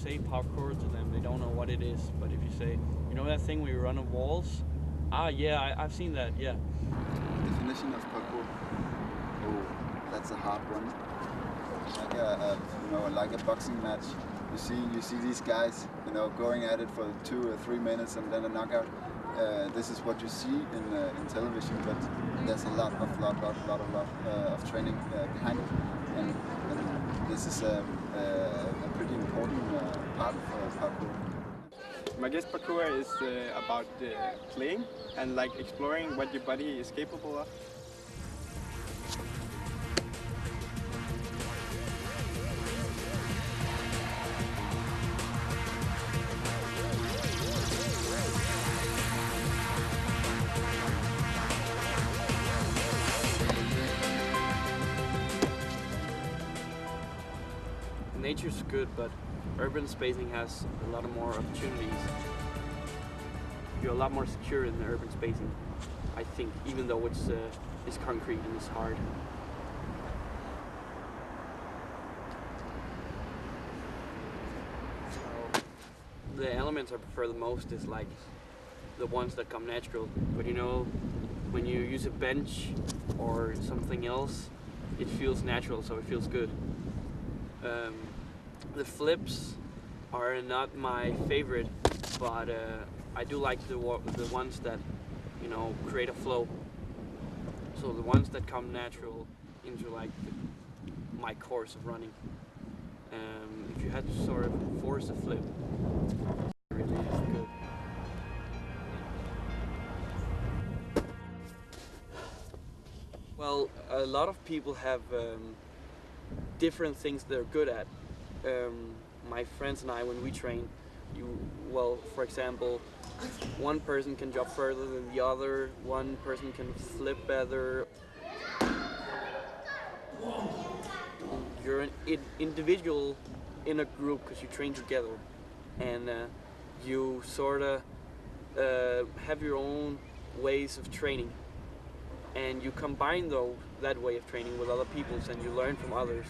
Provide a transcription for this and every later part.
say parkour to them, they don't know what it is. But if you say, you know that thing where you run on walls? Ah, yeah, I've seen that. Yeah. Definition of parkour. Oh, that's a hard one. Like a boxing match. You see these guys, going at it for 2 or 3 minutes and then a knockout. This is what you see in television, but there's a lot of training behind it, and this is a pretty important part of parkour. I guess parkour is about playing and like exploring what your body is capable of. Nature's good, but urban spacing has a lot of more opportunities. You're a lot more secure in the urban spacing, I think, even though it's concrete and it's hard. So, the elements I prefer the most is like the ones that come natural. But when you use a bench or something else, it feels natural, so it feels good. The flips are not my favorite, but I do like the ones that create a flow. So the ones that come natural into like my course of running. If you had to sort of force a flip, it really is good. Well, a lot of people have different things they're good at. My friends and I, when we train, for example, one person can jump further than the other, one person can flip better. You're an individual in a group because you train together, and you sort of have your own ways of training, and you combine that way of training with other people's, and you learn from others.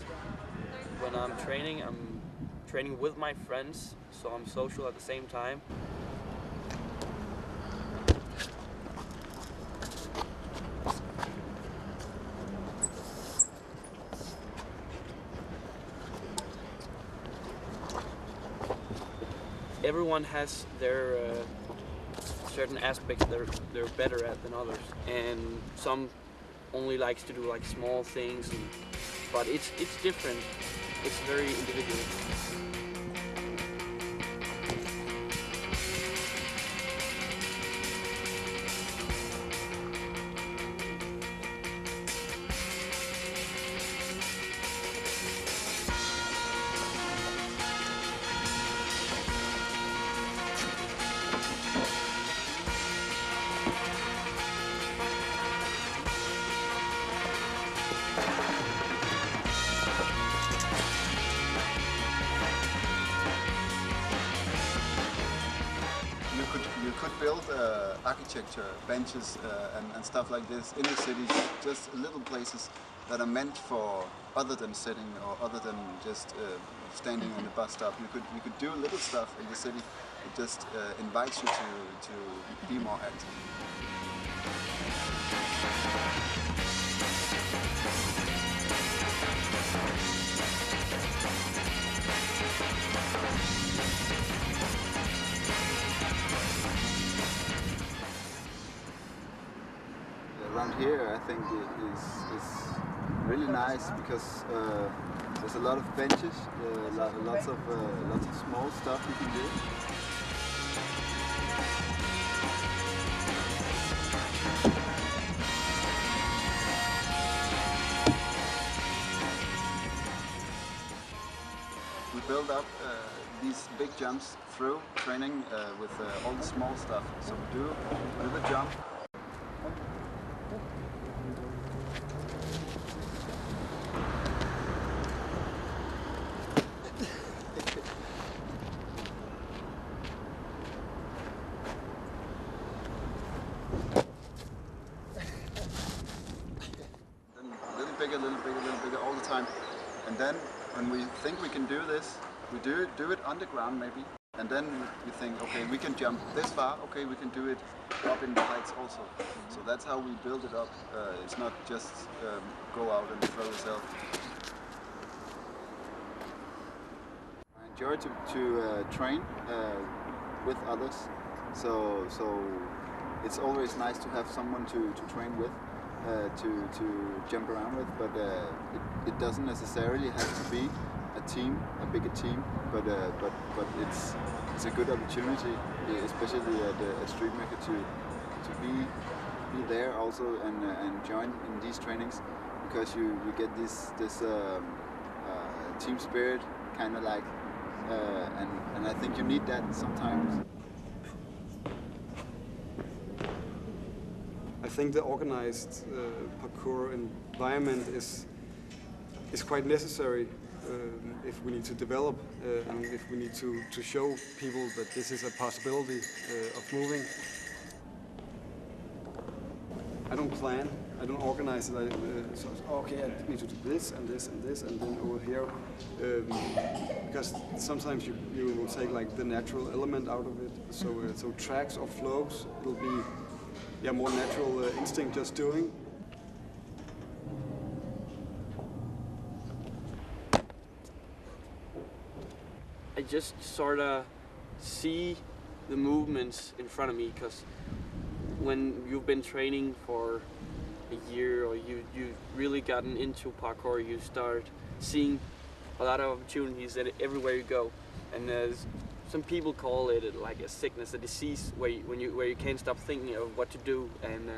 When I'm training with my friends, so I'm social at the same time. Everyone has their certain aspects they're better at than others, and some only likes to do like small things, but it's different. It's very individual. You could build architecture, benches and stuff like this in the cities, just little places that are meant for other than sitting or other than just standing on the bus stop. You could do little stuff in the city. It just invites you to be more active. Around here, I think it is really nice because there's a lot of benches, lots of small stuff you can do. We build up these big jumps through training with all the small stuff. So we do the jump. A little bigger all the time. And then when we think we can do this, we do it on the ground maybe, and then we think, okay, we can jump this far, okay, we can do it up in the heights also. So that's how we build it up. It's not just go out and throw yourself. I enjoy to train with others, so it's always nice to have someone to train with, to jump around with, but it doesn't necessarily have to be a team, a bigger team, but it's a good opportunity, especially at StreetMovement, to be there also and join in these trainings, because you get this team spirit, kind of like, and I think you need that sometimes. I think the organized parkour environment is quite necessary if we need to develop and if we need to show people that this is a possibility of moving. I don't plan, I don't organize it. So okay, I need to do this and this and this and then over here, because sometimes you will take like the natural element out of it. So tracks or flows, it'll be more natural instinct just doing. I just sort of see the movements in front of me, because when you've been training for a year or you've really gotten into parkour, you start seeing a lot of opportunities everywhere you go. And some people call it like a sickness, a disease, where you can't stop thinking of what to do and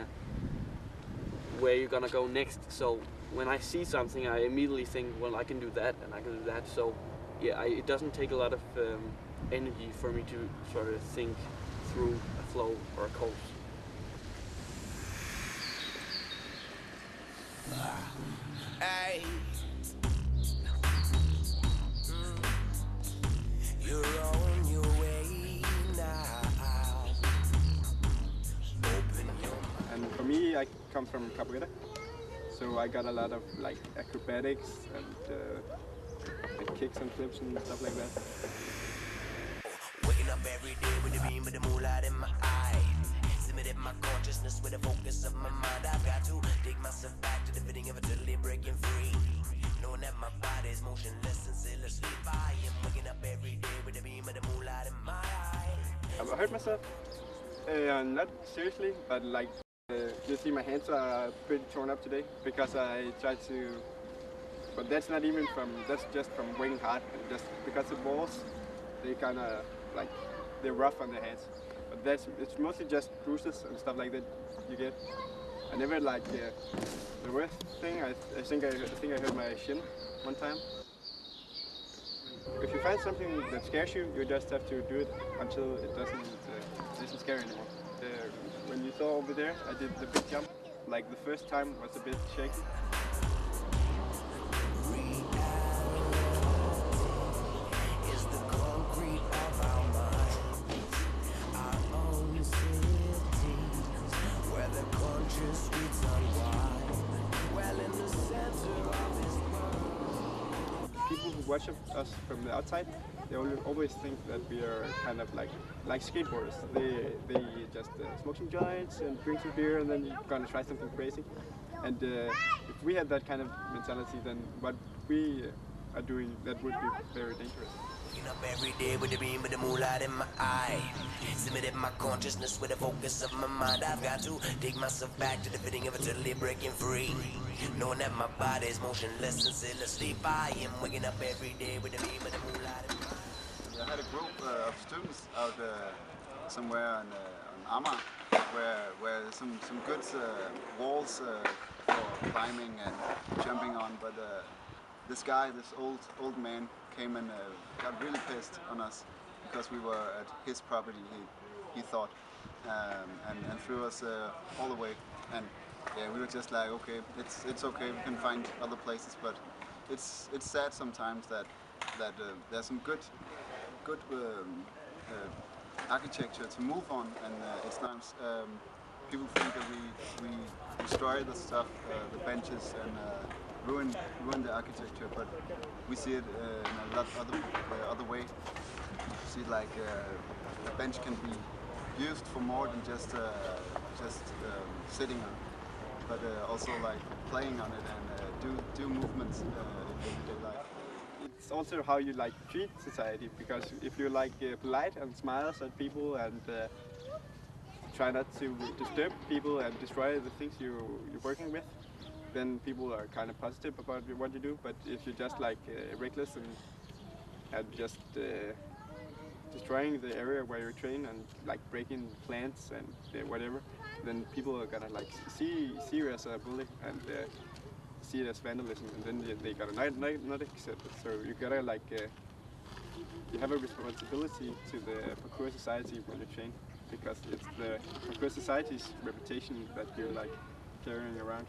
where you're gonna go next. So when I see something, I immediately think, well, I can do that and I can do that. So yeah, it doesn't take a lot of energy for me to sort of think through a flow or a course. Hey. You're on your way now. Open your mind. And for me, I come from capoeira, so I got a lot of like acrobatics and kicks and flips and stuff like that. Waking up every day with the beam of the moonlight in my eye. Submitted my consciousness with the focus of my mind. I've got to dig myself back to the fitting of a totally breaking free. Knowing that my body is motionless and still asleep. I am waking up every day with the beam of the moonlight in my eye. I hurt myself, not seriously, but like you see my hands are pretty torn up today because I tried to, but that's not even from, that's just from working hard, just because the balls, they kind of like, they're rough on the hands. But it's mostly just bruises and stuff like that you get. I never like the worst thing. I think I hurt my shin one time. If you find something that scares you, you just have to do it until it isn't scary anymore. When you saw over there, I did the big jump. Like the first time was a bit shaky. People who watch us from the outside, they always think that we are kind of like skateboarders. They just smoke some joints and drink some beer and then you're gonna try something crazy. And if we had that kind of mentality, then what we are doing, that would be very dangerous. Waking up every day with the beam of the moonlight in my eye. Submitted my consciousness with the focus of my mind. I've got to dig myself back to the fitting of a totally breaking free. Knowing that my body is motionless and still asleep. I am waking up every day with the beam of the moonlight in my eye. I had a group of students out somewhere on Amager, where some good walls for climbing and jumping on, but this guy, this old man, came and got really pissed on us because we were at his property, he thought, and threw us all away. And yeah, we were just like, okay, it's okay, we can find other places, but it's sad sometimes that there's some good architecture to move on, and it's not. People think that we destroy the stuff, the benches, ruin the architecture, but we see it in a lot other way. We see like a bench can be used for more than just sitting on it, but also like playing on it and do movements in everyday life. It's also how you like treat society, because if you're like polite and smiles at people and try not to disturb people and destroy the things you're working with, then people are kind of positive about what you do. But if you're just like reckless and just destroying the area where you train and like breaking plants and whatever, then people are gonna like see you as a bully and see it as vandalism, and then they gotta not accept it. So you gotta like you have a responsibility to the parkour society when you train, because it's the parkour society's reputation that you're like carrying around.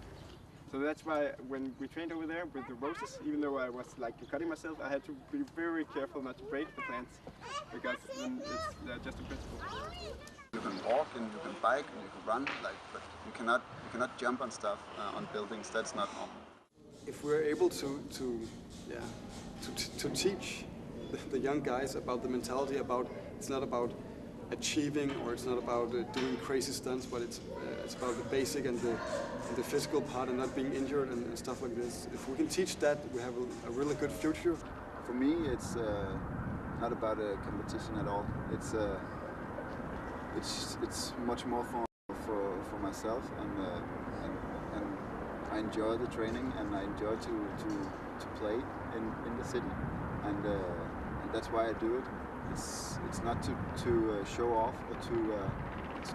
So that's why when we trained over there with the roses, even though I was like cutting myself, I had to be very careful not to break the plants, because then it's just a principle. You can walk and you can bike and you can run, like, but you cannot jump on stuff on buildings. That's not normal. If we're able to teach the young guys about the mentality, about it's not about achieving, or it's not about doing crazy stunts, but it's about the basic and the physical part and not being injured and stuff like this. If we can teach that, we have a really good future. For me, it's not about a competition at all. It's much more for myself, and I enjoy the training, and I enjoy to play in the city, and that's why I do it. It's not to show off or to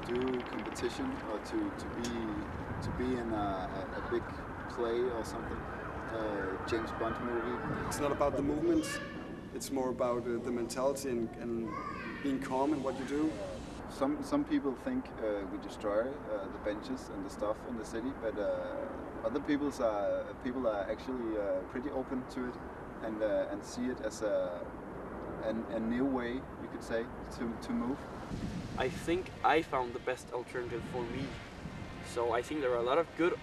do competition or to be in a big play or something. James Bond movie. It's not about the movements. It's more about the mentality and being calm in what you do. Some people think we destroy the benches and the stuff in the city, but other people are actually pretty open to it and see it as a new way, you could say, to move. I think I found the best alternative for me. So I think there are a lot of good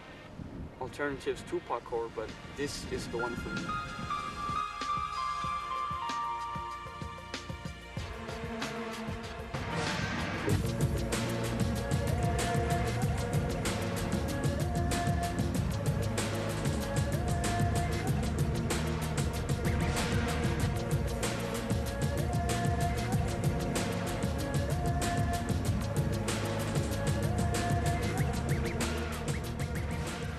alternatives to parkour, but this is the one for me.